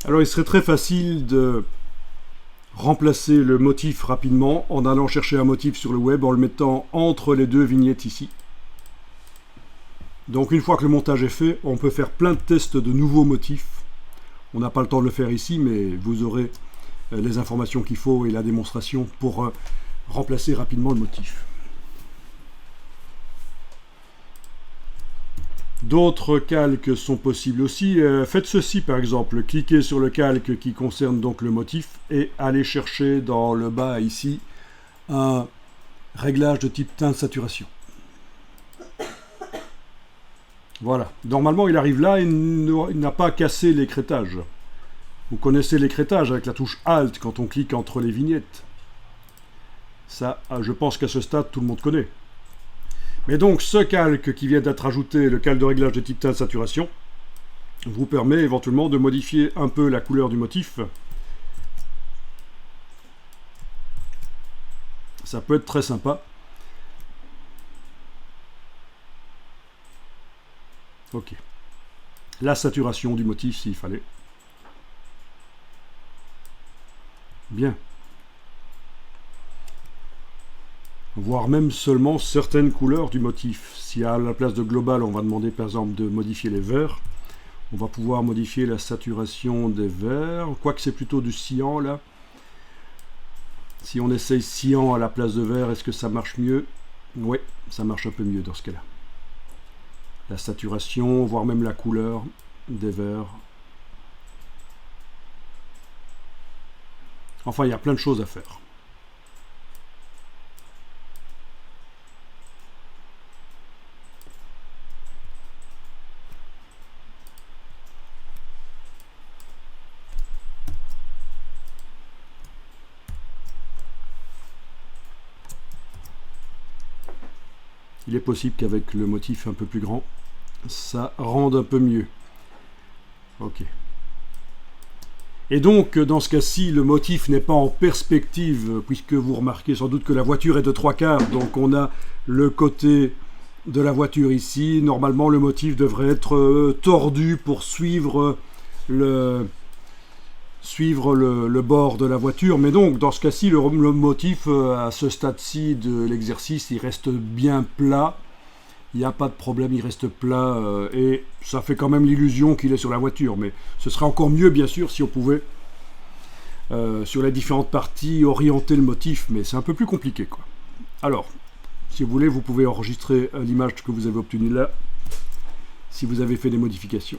Alors il serait très facile de remplacer le motif rapidement en allant chercher un motif sur le web, en le mettant entre les deux vignettes ici. Donc une fois que le montage est fait, on peut faire plein de tests de nouveaux motifs. On n'a pas le temps de le faire ici, mais vous aurez les informations qu'il faut et la démonstration pour remplacer rapidement le motif. D'autres calques sont possibles aussi. Faites ceci par exemple, cliquez sur le calque qui concerne donc le motif et allez chercher dans le bas ici un réglage de type teinte saturation. Voilà, normalement il arrive là et il n'a pas cassé l'écrêtage. Vous connaissez l'écrêtage avec la touche Alt quand on clique entre les vignettes. Ça, je pense qu'à ce stade tout le monde connaît. Mais donc ce calque qui vient d'être ajouté, le calque de réglage de type teinte saturation, vous permet éventuellement de modifier un peu la couleur du motif. Ça peut être très sympa. Ok. La saturation du motif s'il fallait. Bien. Voire même seulement certaines couleurs du motif. Si à la place de global, on va demander par exemple de modifier les verts, on va pouvoir modifier la saturation des verts, quoique c'est plutôt du cyan là. Si on essaye cyan à la place de vert, est-ce que ça marche mieux? Oui, ça marche un peu mieux dans ce cas-là. La saturation, voire même la couleur des verts. Enfin, il y a plein de choses à faire. Il est possible qu'avec le motif un peu plus grand, ça rende un peu mieux. Ok. Et donc, dans ce cas-ci, le motif n'est pas en perspective, puisque vous remarquez sans doute que la voiture est de 3/4, donc on a le côté de la voiture ici. Normalement, le motif devrait être tordu pour suivre le bord de la voiture. Mais donc, dans ce cas-ci, le motif, à ce stade-ci de l'exercice, il reste bien plat. Il n'y a pas de problème, il reste plat et ça fait quand même l'illusion qu'il est sur la voiture. Mais ce serait encore mieux, bien sûr, si on pouvait, sur les différentes parties, orienter le motif. Mais c'est un peu plus compliqué, quoi. Alors, si vous voulez, vous pouvez enregistrer l'image que vous avez obtenue là, si vous avez fait des modifications.